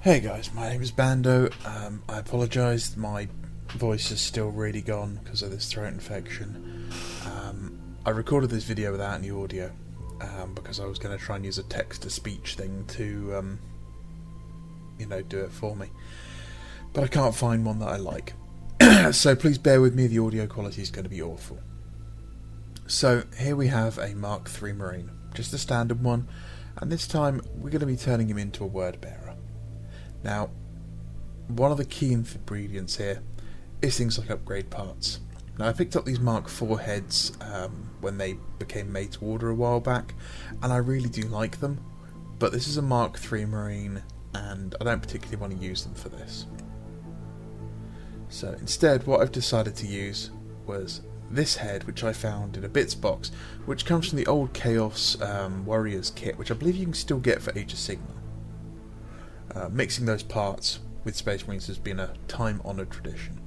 Hey guys, my name is Bando. I apologise, my voice is still really gone because of this throat infection. I recorded this video without any audio because I was going to try and use a text-to-speech thing to, do it for me. But I can't find one that I like. So please bear with me, the audio quality is going to be awful. So here we have a Mark III Marine, just a standard one, and this time we're going to be turning him into a word bearer. Now, one of the key ingredients here is things like upgrade parts. Now, I picked up these Mark IV heads when they became made to order a while back, and I really do like them, but this is a Mark III Marine, and I don't particularly want to use them for this. So instead, what I've decided to use was this head, which I found in a bits box, which comes from the old Chaos Warriors kit, which I believe you can still get for Age of Sigmar. Mixing those parts with Space Marines has been a time-honoured tradition.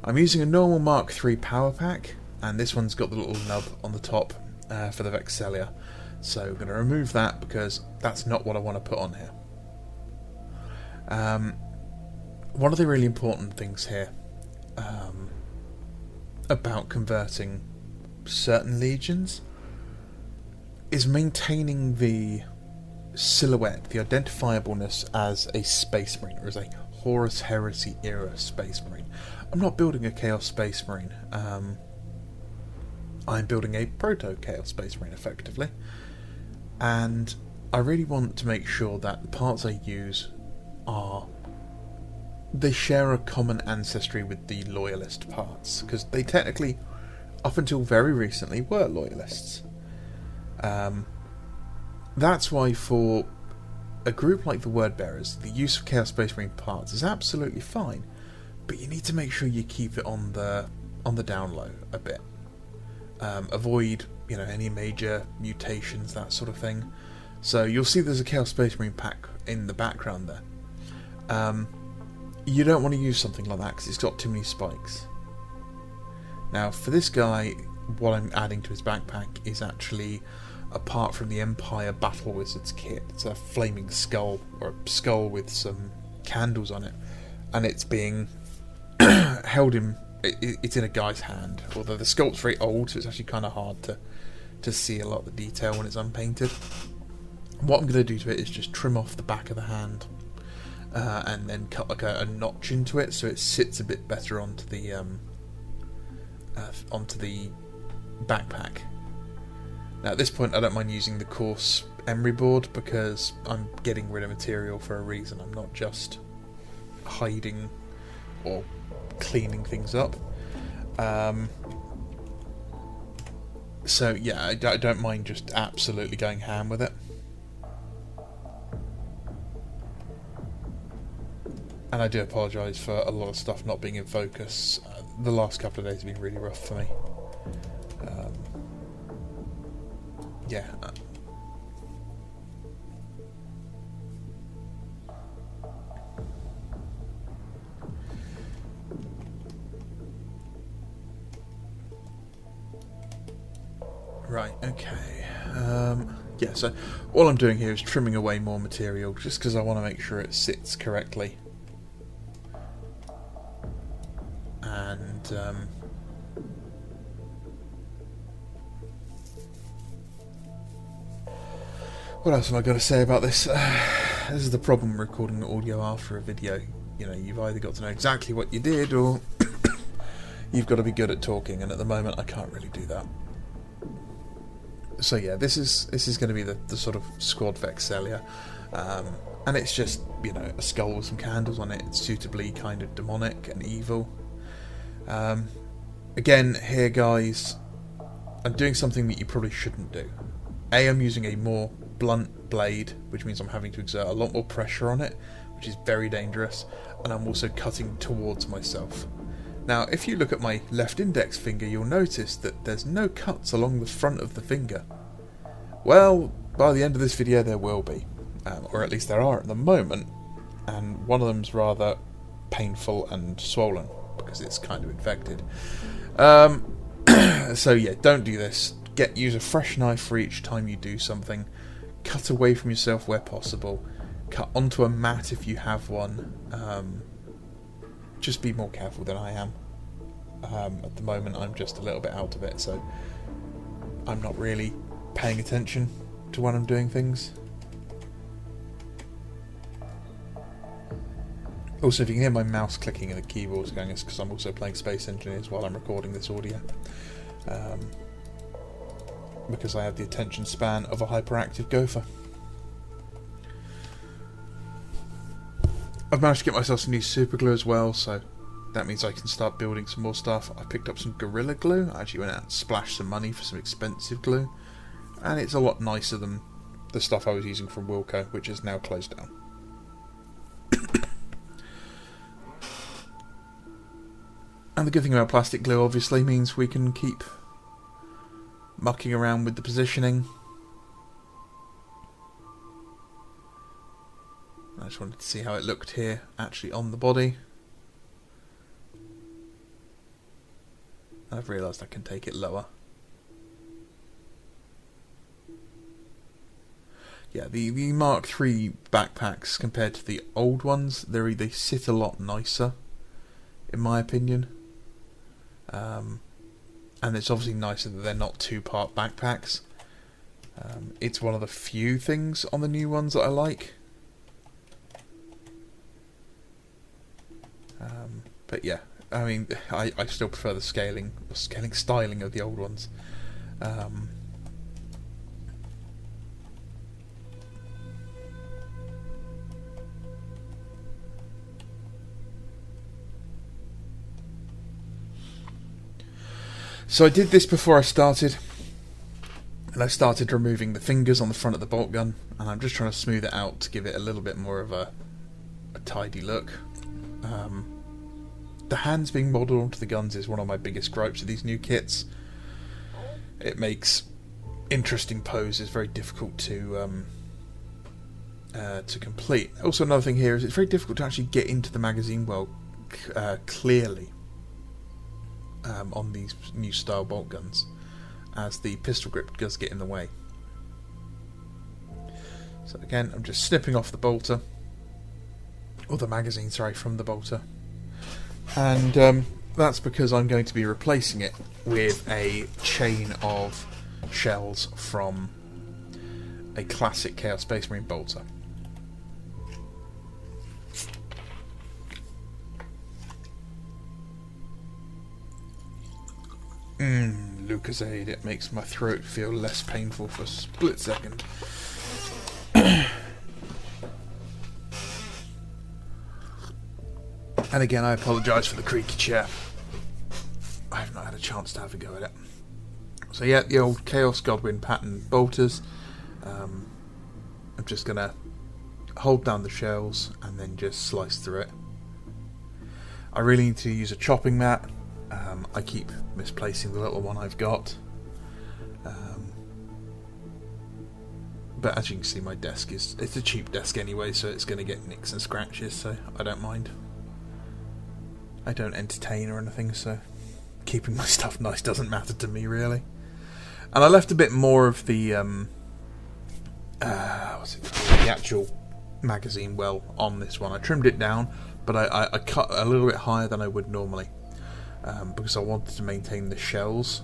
I'm using a normal Mark III power pack, and this one's got the little nub on the top for the Vexelia, so I'm going to remove that because that's not what I want to put on here. One of the really important things here about converting certain legions is maintaining the silhouette, the identifiableness as a Space Marine, or as a Horus Heresy era Space Marine. I'm not building a Chaos Space Marine. I'm building a Proto Chaos Space Marine, effectively. And I really want to make sure that the parts I use they share a common ancestry with the Loyalist parts, because they technically, up until very recently, were Loyalists. That's why for a group like the Word Bearers, the use of Chaos Space Marine parts is absolutely fine, but you need to make sure you keep it on the down low a bit. Avoid, any major mutations, that sort of thing. So you'll see there's a Chaos Space Marine pack in the background there. You don't want to use something like that because it's got too many spikes. Now for this guy, what I'm adding to his backpack is actually apart from the Empire Battle Wizards kit. It's a flaming skull, or a skull with some candles on it, and it's being held in. It's in a guy's hand. Although the sculpt's very old, so it's actually kind of hard to see a lot of the detail when it's unpainted. What I'm going to do to it is just trim off the back of the hand, and then cut like a notch into it, so it sits a bit better onto the backpack. Now at this point I don't mind using the coarse emery board because I'm getting rid of material for a reason. I'm not just hiding or cleaning things up. So yeah, I don't mind just absolutely going ham with it. And I do apologise for a lot of stuff not being in focus. The last couple of days have been really rough for me. Yeah. Right, okay. Yeah, so all I'm doing here is trimming away more material just because I want to make sure it sits correctly. And what else am I going to say about this? This is the problem recording audio after a video. You've either got to know exactly what you did, or you've got to be good at talking, and at the moment I can't really do that. So yeah, this is going to be the sort of squad Vexelia, and it's just a skull with some candles on it. It's suitably kind of demonic and evil. Again, here guys, I'm doing something that you probably shouldn't do. I'm using a more blunt blade, which means I'm having to exert a lot more pressure on it, which is very dangerous, and I'm also cutting towards myself. Now, if you look at my left index finger, you'll notice that there's no cuts along the front of the finger. Well, by the end of this video there will be, or at least there are at the moment, and one of them's rather painful and swollen because it's kind of infected. So yeah, don't do this. Use a fresh knife for each time you do something. Cut away from yourself where possible. cut onto a mat if you have one. Just be more careful than I am. At the moment I'm just a little bit out of it, so I'm not really paying attention to when I'm doing things. Also, if you can hear my mouse clicking and the keyboard's going, it's because I'm also playing Space Engineers while I'm recording this audio. Because I have the attention span of a hyperactive gopher. I've managed to get myself some new super glue as well, so that means I can start building some more stuff. I picked up some Gorilla Glue. I actually went out and splashed some money for some expensive glue, and it's a lot nicer than the stuff I was using from Wilco, which is now closed down. And the good thing about plastic glue obviously means we can keep mucking around with the positioning. I just wanted to see how it looked here actually on the body. I've realised I can take it lower. Yeah, the Mark III backpacks compared to the old ones, they sit a lot nicer, in my opinion. And it's obviously nicer that they're not two-part backpacks. It's one of the few things on the new ones that I like. But yeah, I mean, I still prefer the styling of the old ones. So I did this before I started, and I started removing the fingers on the front of the bolt gun, and I'm just trying to smooth it out to give it a little bit more of a tidy look. The hands being modelled onto the guns is one of my biggest gripes of these new kits. It makes interesting poses very difficult to complete. Also, another thing here is it's very difficult to actually get into the magazine well clearly on these new style bolt guns, as the pistol grip does get in the way. So again, I'm just snipping off the bolter, or the magazine, sorry, from the bolter. And that's because I'm going to be replacing it with a chain of shells from a classic Chaos Space Marine bolter. Lucozade, it makes my throat feel less painful for a split second. And again, I apologise for the creaky chair. I have not had a chance to have a go at it. So yeah, the old Chaos Godwin pattern bolters. I'm just going to hold down the shells and then just slice through it. I really need to use a chopping mat. I keep misplacing the little one I've got. But as you can see, my desk it's a cheap desk anyway, so it's going to get nicks and scratches, so I don't mind. I don't entertain or anything, so keeping my stuff nice doesn't matter to me, really. And I left a bit more of the what's it called? The actual magazine well on this one. I trimmed it down, but I cut a little bit higher than I would normally, because I wanted to maintain the shells.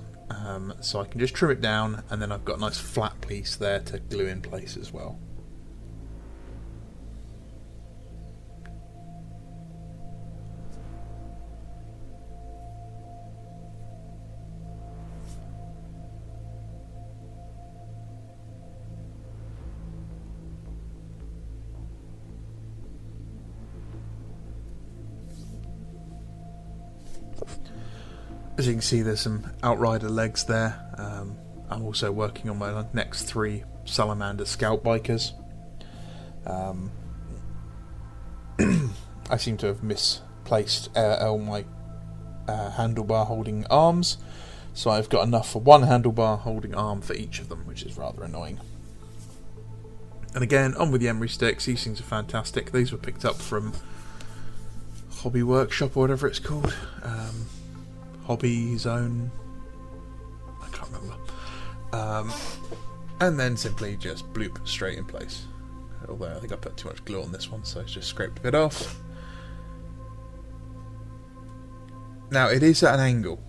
So I can just trim it down, and then I've got a nice flat piece there to glue in place as well. As you can see, there's some Outrider legs there. I'm also working on my next 3 Salamander Scout Bikers. I seem to have misplaced all my handlebar holding arms, so I've got enough for 1 handlebar holding arm for each of them, which is rather annoying. And again, on with the emery sticks. These things are fantastic. These were picked up from Hobby Workshop or whatever it's called. Hobby Zone, I can't remember. And then simply just bloop straight in place. although I think I put too much glue on this one, so it's just scraped a bit off. Now it is at an angle,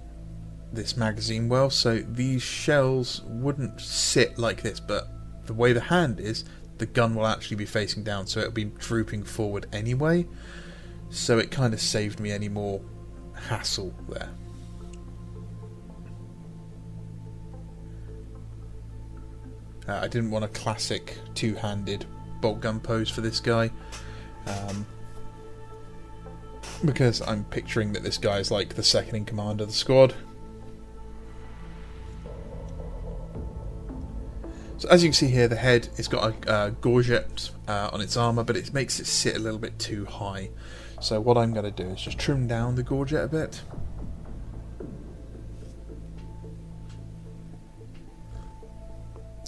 this magazine well, so these shells wouldn't sit like this, but the way the hand is, the gun will actually be facing down, so it'll be drooping forward anyway, so it kind of saved me any more hassle there. I didn't want a classic two-handed bolt gun pose for this guy, because I'm picturing that this guy is like the second in command of the squad. So as you can see here, the head, it's got a gorget on its armour, but it makes it sit a little bit too high. So what I'm going to do is just trim down the gorget a bit.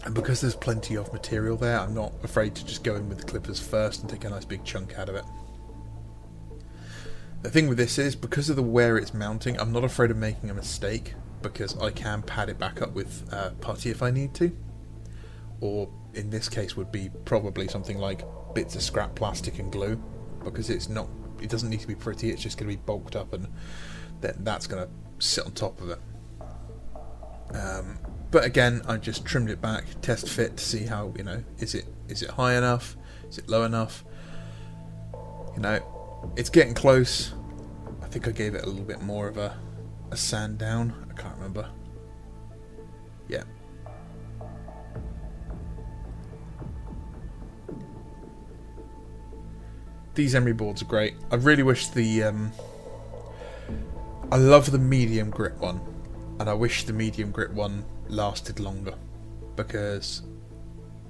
And because there's plenty of material there, I'm not afraid to just go in with the clippers first and take a nice big chunk out of it. The thing with this is, because of the where it's mounting, I'm not afraid of making a mistake, because I can pad it back up with putty if I need to. Or in this case would be probably something like bits of scrap plastic and glue, because it doesn't need to be pretty, it's just going to be bulked up, and then that's going to sit on top of it. But again, I just trimmed it back, test fit to see how, is it high enough, is it low enough? It's getting close. I think I gave it a little bit more of a sand down. I can't remember. Yeah. These emery boards are great. I really wish I love the medium grit one, and I wish the medium grit one lasted longer, because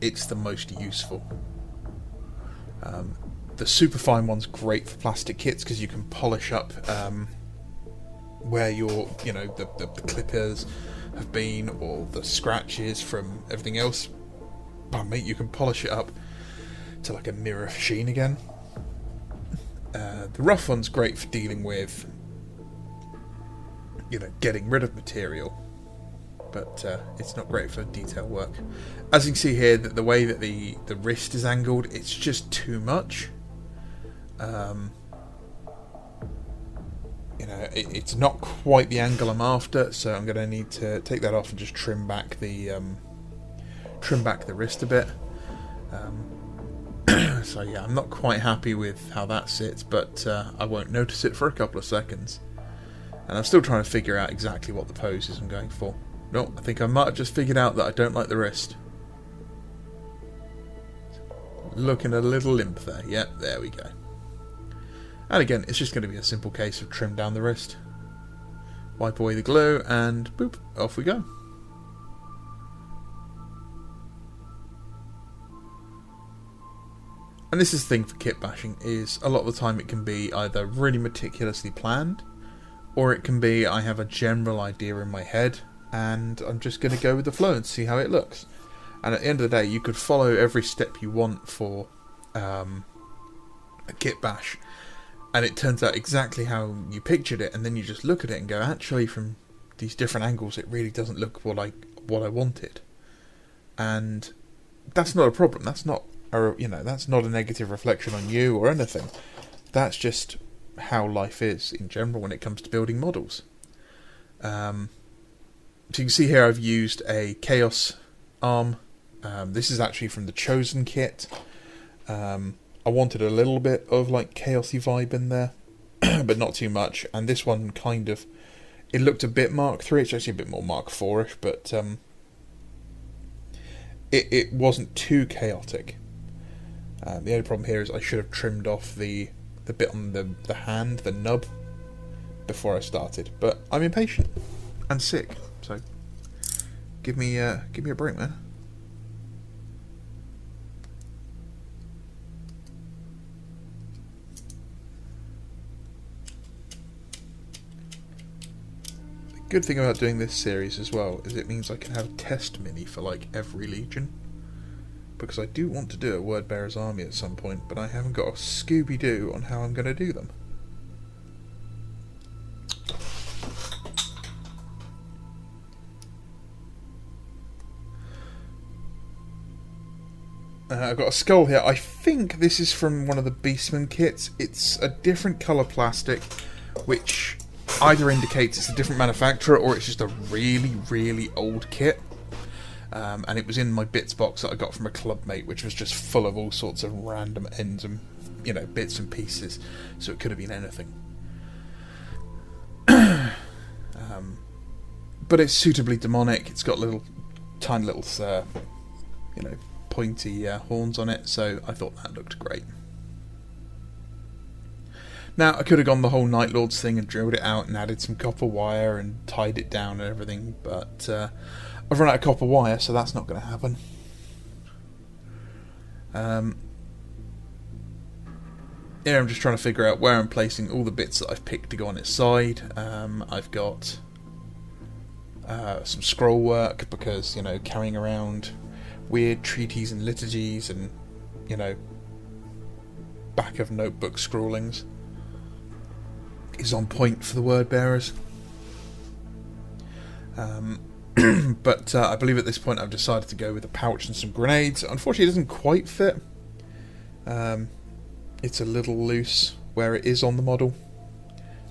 it's the most useful. The superfine one's great for plastic kits, because you can polish up where your, the clippers have been, or the scratches from everything else. But mate, you can polish it up to like a mirror sheen again. The rough one's great for dealing with, getting rid of material, but it's not great for detail work. As you can see here, that the way that the wrist is angled, it's just too much. It's not quite the angle I'm after, so I'm going to need to take that off and just trim back the wrist a bit. So yeah, I'm not quite happy with how that sits, but I won't notice it for a couple of seconds. And I'm still trying to figure out exactly what the pose is I'm going for. No, I think I might have just figured out that I don't like the wrist. Looking a little limp there. Yeah, there we go. And again, it's just going to be a simple case of trim down the wrist, wipe away the glue, and boop, off we go. And this is the thing for kit bashing, is a lot of the time it can be either really meticulously planned, or it can be I have a general idea in my head and I'm just going to go with the flow and see how it looks. And at the end of the day, you could follow every step you want for a kit bash, and it turns out exactly how you pictured it, and then you just look at it and go, actually from these different angles it really doesn't look what I wanted. And that's not a problem. That's not that's not a negative reflection on you or anything. That's just how life is in general when it comes to building models. So you can see here I've used a Chaos arm. This is actually from the Chosen kit. I wanted a little bit of like chaosy vibe in there, but not too much. And this one it looked a bit Mark 3. It's actually a bit more Mark 4ish, but it wasn't too chaotic. The only problem here is I should have trimmed off the bit on the hand, the nub, before I started. But I'm impatient and sick, so give me a break, man. The good thing about doing this series as well is it means I can have a test mini for like every legion. Because I do want to do a Word Bearer's Army at some point, but I haven't got a Scooby-Doo on how I'm going to do them. I've got a skull here. I think this is from one of the Beastman kits. It's a different colour plastic, which either indicates it's a different manufacturer or it's just a really, really old kit. And it was in my bits box that I got from a club mate, which was just full of all sorts of random ends and, you know, bits and pieces. So it could have been anything. But it's suitably demonic. It's got tiny little, you know, pointy horns on it. So I thought that looked great. Now, I could have gone the whole Night Lords thing and drilled it out and added some copper wire and tied it down and everything, but I've run out of copper wire, so that's not going to happen. Here I'm just trying to figure out where I'm placing all the bits that I've picked to go on its side. I've got some scroll work because, you know, carrying around weird treaties and liturgies and, you know, back of notebook scrawlings is on point for the word bearers. But I believe at this point I've decided to go with a pouch and some grenades. Unfortunately, it doesn't quite fit. It's a little loose where it is on the model.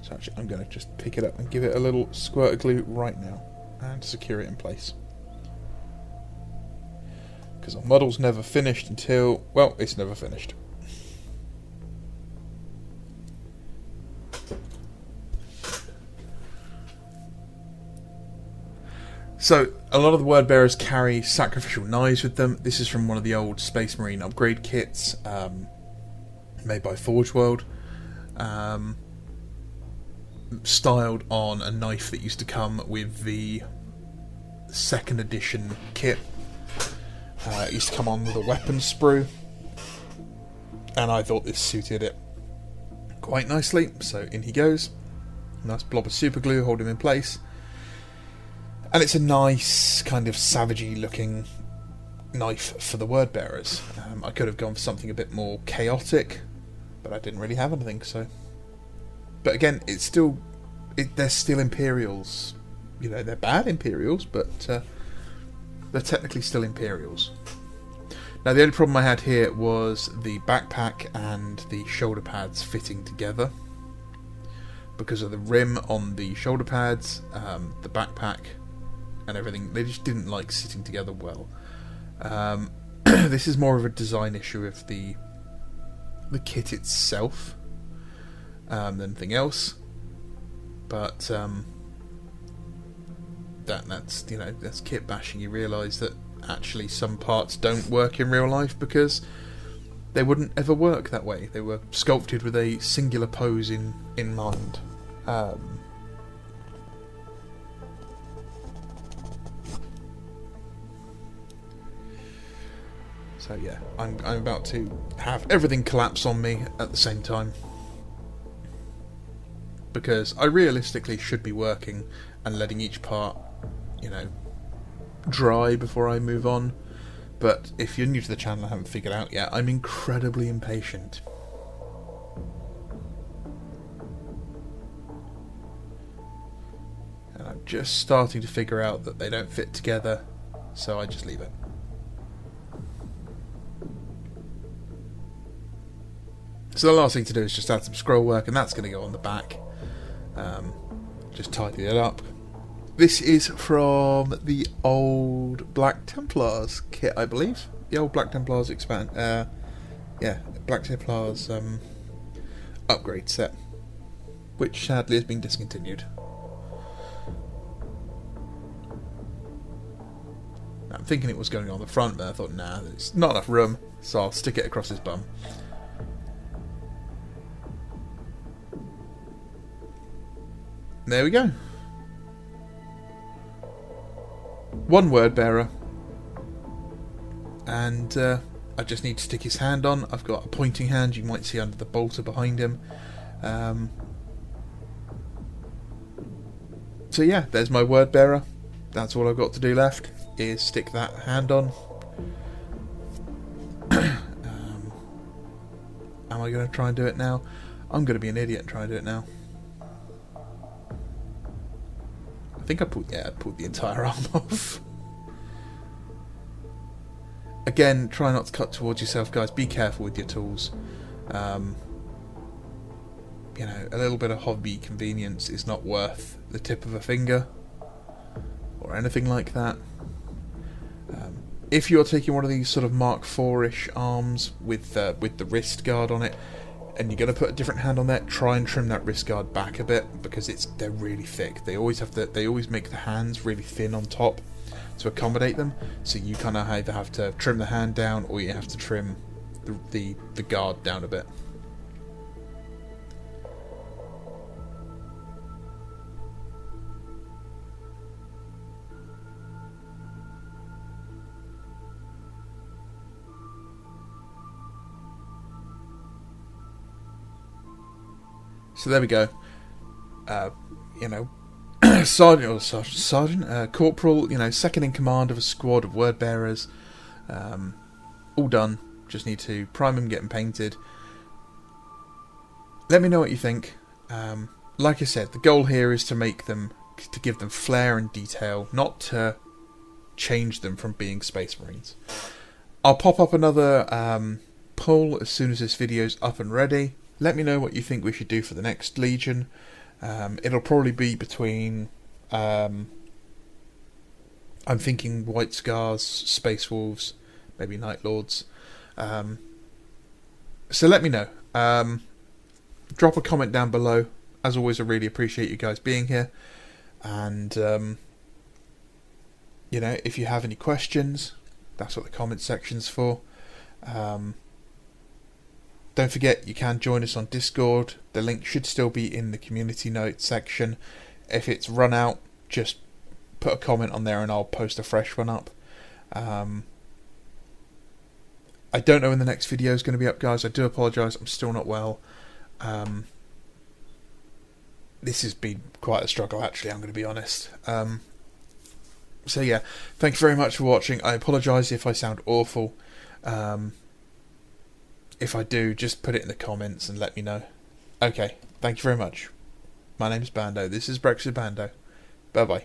So actually I'm going to just pick it up and give it a little squirt of glue right now and secure it in place. Because our model's never finished until, well, it's never finished. So, a lot of the word bearers carry sacrificial knives with them. This is from one of the old Space Marine upgrade kits made by Forge World. Styled on a knife that used to come with the second edition kit. It used to come on with a weapon sprue. And I thought this suited it quite nicely. So in he goes. Nice blob of super glue, hold him in place. And it's a nice, kind of savagey looking knife for the word bearers. I could have gone for something a bit more chaotic, but I didn't really have anything, so. But again, it's still, they're still Imperials. You know, they're bad Imperials, but they're technically still Imperials. Now, the only problem I had here was the backpack and the shoulder pads fitting together. Because of the rim on the shoulder pads, the backpack, and everything, they just didn't like sitting together well. This is more of a design issue of the kit itself than anything else. But that's, you know, that's kit bashing. You realise that actually some parts don't work in real life because they wouldn't ever work that way. They were sculpted with a singular pose in mind. So yeah, I'm about to have everything collapse on me at the same time. Because I realistically should be working and letting each part, you know, dry before I move on. But if you're new to the channel and haven't figured out yet, I'm incredibly impatient. And I'm just starting to figure out that they don't fit together, so I just leave it. So the last thing to do is just add some scroll work, and that's going to go on the back. Just tidy it up. This is from the old Black Templars kit, I believe. The old Black Templars Black Templars upgrade set, which sadly has been discontinued. I'm thinking it was going on the front, but I thought, nah, there's not enough room, so I'll stick it across his bum. There we go. One word bearer. And I just need to stick his hand on. I've got a pointing hand, you might see under the bolter behind him. So yeah, there's my word bearer. That's all I've got to do left, is stick that hand on. Am I going to try and do it now? I'm going to be an idiot and try and do it now. I think I pulled the entire arm off. Again, try not to cut towards yourself, guys. Be careful with your tools. You know, a little bit of hobby convenience is not worth the tip of a finger or anything like that. If you're taking one of these sort of Mark IV-ish arms with the wrist guard on it, and you're going to put a different hand on there, try and trim that wrist guard back a bit, because they're really thick. They always make the hands really thin on top to accommodate them. So you kind of either have to trim the hand down, or you have to trim the guard down a bit. So there we go. You know, sergeant, corporal. You know, second in command of a squad of word bearers. All done. Just need to prime them, get them painted. Let me know what you think. Like I said, the goal here is to give them flair and detail, not to change them from being Space Marines. I'll pop up another poll as soon as this video's up and ready. Let me know what you think we should do for the next Legion. It'll probably be between... I'm thinking White Scars, Space Wolves, maybe Night Lords. So let me know. Drop a comment down below. As always, I really appreciate you guys being here. And, you know, if you have any questions, that's what the comment section's for. Don't forget, you can join us on Discord. The link should still be in the community notes section. If it's run out, just put a comment on there and I'll post a fresh one up. I don't know when the next video is going to be up, guys. I do apologise. I'm still not well. This has been quite a struggle, actually, I'm going to be honest. So yeah, thank you very much for watching. I apologise if I sound awful. If I do, just put it in the comments and let me know. Okay, thank you very much. My name's Bando. This is Brexit Bando. Bye-bye.